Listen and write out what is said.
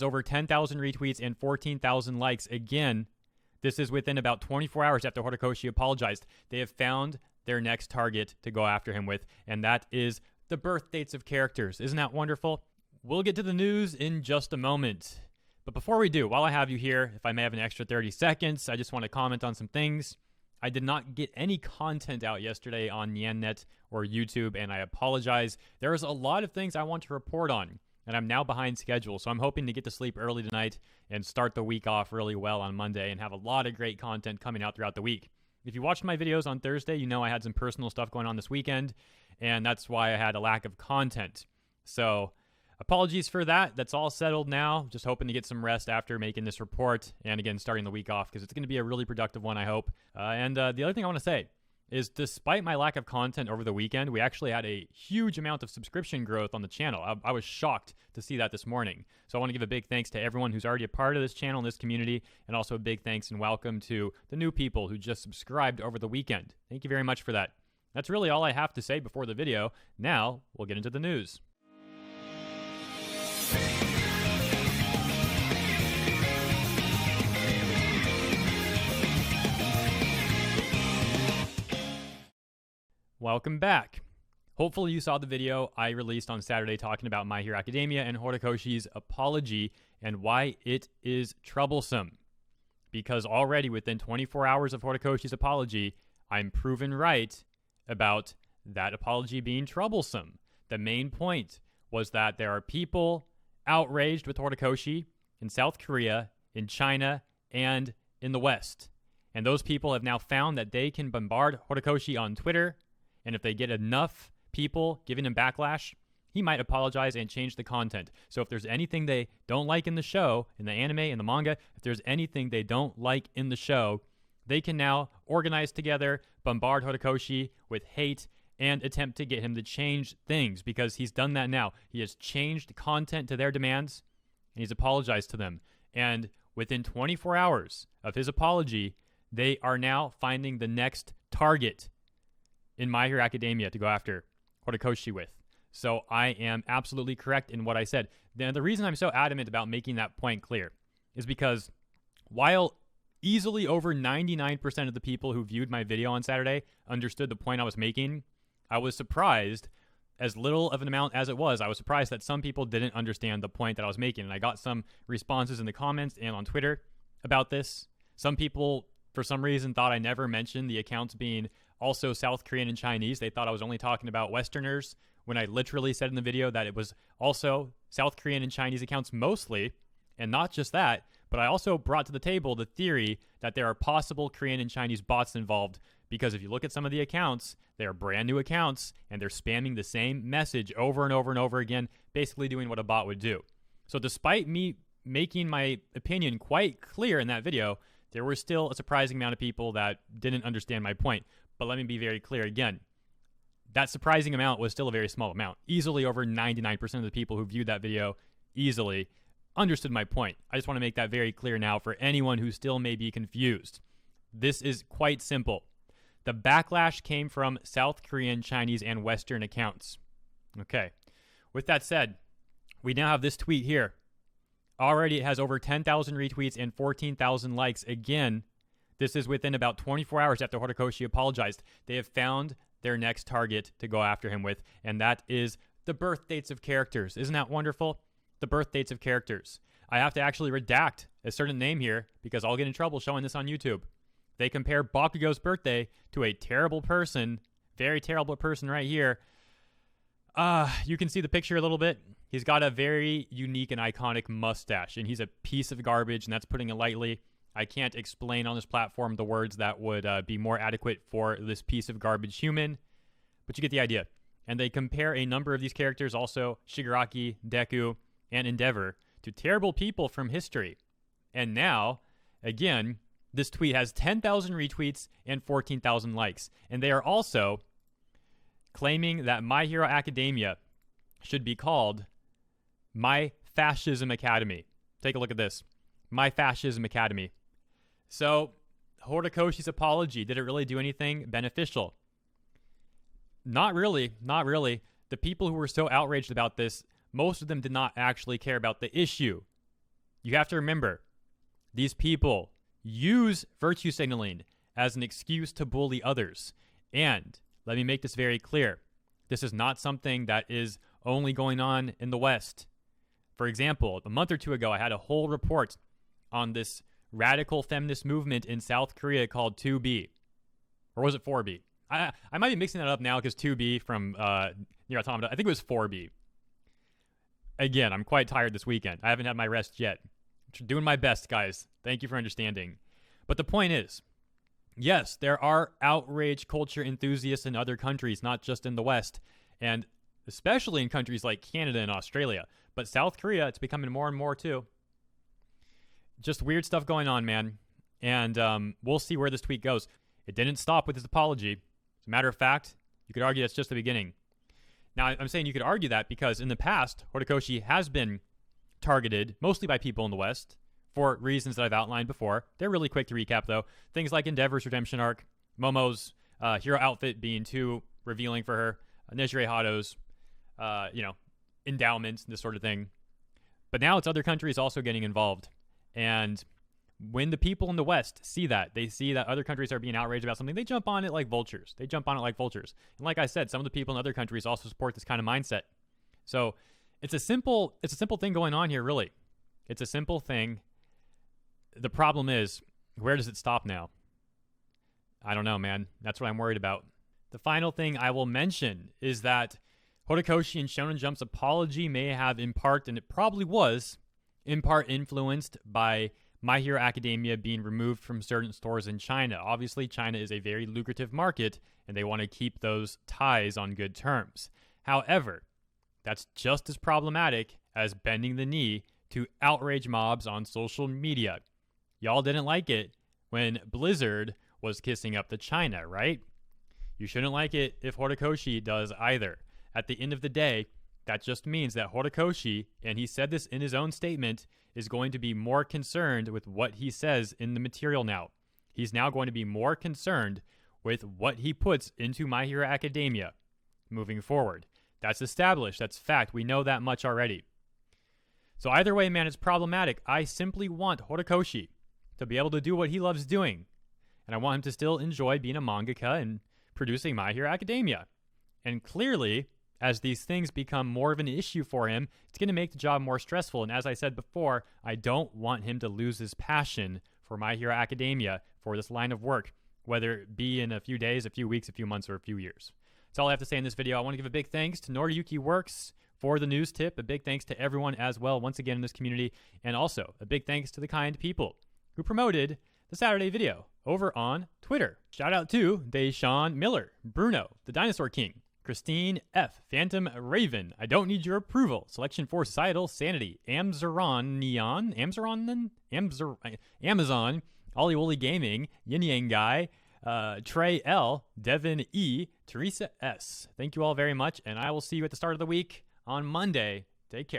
over 10,000 retweets and 14,000 likes. Again, this is within about 24 hours after Horikoshi apologized. They have found their next target to go after him with, and that is the birth dates of characters. Isn't that wonderful? We'll get to the news in just a moment. But before we do, while I have you here, if I may have an extra 30 seconds, I just want to comment on some things. I did not get any content out yesterday on Nyannet or YouTube, and I apologize. There's a lot of things I want to report on, and I'm now behind schedule, so I'm hoping to get to sleep early tonight and start the week off really well on Monday and have a lot of great content coming out throughout the week. If you watched my videos on Thursday, you know I had some personal stuff going on this weekend, and that's why I had a lack of content. So apologies for that. That's all settled now. Just hoping to get some rest after making this report, and again, starting the week off, because it's going to be a really productive one, I hope. And the other thing I want to say is, despite my lack of content over the weekend, we actually had a huge amount of subscription growth on the channel. I was shocked to see that this morning. So I want to give a big thanks to everyone who's already a part of this channel and this community, and also a big thanks and welcome to the new people who just subscribed over the weekend. Thank you very much for that. That's really all I have to say before the video. Now, we'll get into the news. Welcome back. Hopefully you saw the video I released on Saturday talking about My Hero Academia and Horikoshi's apology and why it is troublesome. Because already within 24 hours of Horikoshi's apology, I'm proven right about that apology being troublesome. The main point was that there are people outraged with Horikoshi in South Korea, in China, and in the West. And those people have now found that they can bombard Horikoshi on Twitter, and if they get enough people giving him backlash, he might apologize and change the content. So if there's anything they don't like in the show, in the anime, in the manga, if there's anything they don't like in the show, they can now organize together, bombard Horikoshi with hate, and attempt to get him to change things, because he's done that now. He has changed content to their demands, and he's apologized to them. And within 24 hours of his apology, they are now finding the next target in My Hero Academia to go after Horikoshi with. So I am absolutely correct in what I said. The reason I'm so adamant about making that point clear is because while easily over 99% of the people who viewed my video on Saturday understood the point I was making, I was surprised, as little of an amount as it was, I was surprised that some people didn't understand the point that I was making. And I got some responses in the comments and on Twitter about this. Some people, for some reason, thought I never mentioned the accounts being also South Korean and Chinese. They thought I was only talking about Westerners, when I literally said in the video that it was also South Korean and Chinese accounts mostly. And not just that, but I also brought to the table the theory that there are possible Korean and Chinese bots involved, because if you look at some of the accounts, they are brand new accounts, and they're spamming the same message over and over and over again, basically doing what a bot would do. So despite me making my opinion quite clear in that video, there were still a surprising amount of people that didn't understand my point. But let me be very clear again. That surprising amount was still a very small amount. Easily over 99% of the people who viewed that video easily understood my point. I just want to make that very clear now for anyone who still may be confused. This is quite simple. The backlash came from South Korean, Chinese, and Western accounts. Okay. With that said, we now have this tweet here. Already it has over 10,000 retweets and 14,000 likes. Again, this is within about 24 hours after Horikoshi apologized. They have found their next target to go after him with, and that is the birth dates of characters. Isn't that wonderful? The birth dates of characters. I have to actually redact a certain name here, because I'll get in trouble showing this on YouTube. They compare Bakugo's birthday to a terrible person, very terrible person right here. You can see the picture a little bit. He's got a very unique and iconic mustache, and he's a piece of garbage, and that's putting it lightly. I can't explain on this platform the words that would be more adequate for this piece of garbage human, but you get the idea. And they compare a number of these characters, also Shigaraki, Deku, and Endeavor, to terrible people from history. And now, again, this tweet has 10,000 retweets and 14,000 likes. And they are also claiming that My Hero Academia should be called My Fascism Academy. Take a look at this. My Fascism Academy. So, Horikoshi's apology, did it really do anything beneficial? Not really. Not really. The people who were so outraged about this, most of them did not actually care about the issue. You have to remember, these people use virtue signaling as an excuse to bully others. And let me make this very clear. This is not something that is only going on in the West. For example, a month or two ago, I had a whole report on this radical feminist movement in South Korea called 2B. Or was it 4B? I might be mixing that up now because 2B from Nier Automata, I think it was 4B. Again, I'm quite tired this weekend. I haven't had my rest yet. I'm doing my best, guys. Thank you for understanding. But the point is, yes, there are outrage culture enthusiasts in other countries, not just in the West, and especially in countries like Canada and Australia. But South Korea, it's becoming more and more too. Just weird stuff going on, man. And we'll see where this tweet goes. It didn't stop with his apology. As a matter of fact, you could argue that's just the beginning. Now, I'm saying you could argue that because in the past, Horikoshi has been targeted mostly by people in the West for reasons that I've outlined before. They're really quick to recap, though. Things like Endeavor's redemption arc, Momo's hero outfit being too revealing for her, Nejire Hato's, endowments, this sort of thing. But now it's other countries also getting involved. And when the people in the West see that, they see that other countries are being outraged about something, they jump on it like vultures. And like I said, some of the people in other countries also support this kind of mindset. So it's a simple thing going on here, really. It's a simple thing. The problem is, where does it stop now? I don't know, man. That's what I'm worried about. The final thing I will mention is that Horikoshi and Shonen Jump's apology may have in part, and it probably was, in part influenced by My Hero Academia being removed from certain stores in China. Obviously, China is a very lucrative market, and they want to keep those ties on good terms. However, that's just as problematic as bending the knee to outrage mobs on social media. Y'all didn't like it when Blizzard was kissing up to China, right? You shouldn't like it if Horikoshi does either. At the end of the day, that just means that Horikoshi, and he said this in his own statement, is going to be more concerned with what he says in the material now. He's now going to be more concerned with what he puts into My Hero Academia moving forward. That's established. That's fact. We know that much already. So either way, man, it's problematic. I simply want Horikoshi to be able to do what he loves doing. And I want him to still enjoy being a mangaka and producing My Hero Academia. And clearly, as these things become more of an issue for him, it's going to make the job more stressful. And as I said before, I don't want him to lose his passion for My Hero Academia, for this line of work, whether it be in a few days, a few weeks, a few months, or a few years. That's all I have to say in this video. I want to give a big thanks to Noriyukiworks for the news tip. A big thanks to everyone as well, once again, in this community. And also, a big thanks to the kind people who promoted the Saturday video over on Twitter. Shout out to Deshaun Miller, Bruno, the Dinosaur King, Christine F., Phantom Raven, I Don't Need Your Approval, Selection for Societal Sanity, Amazon, Ollie Wooly Gaming, Yin Yang Guy, Trey L., Devin E., Teresa S. Thank you all very much, and I will see you at the start of the week on Monday. Take care.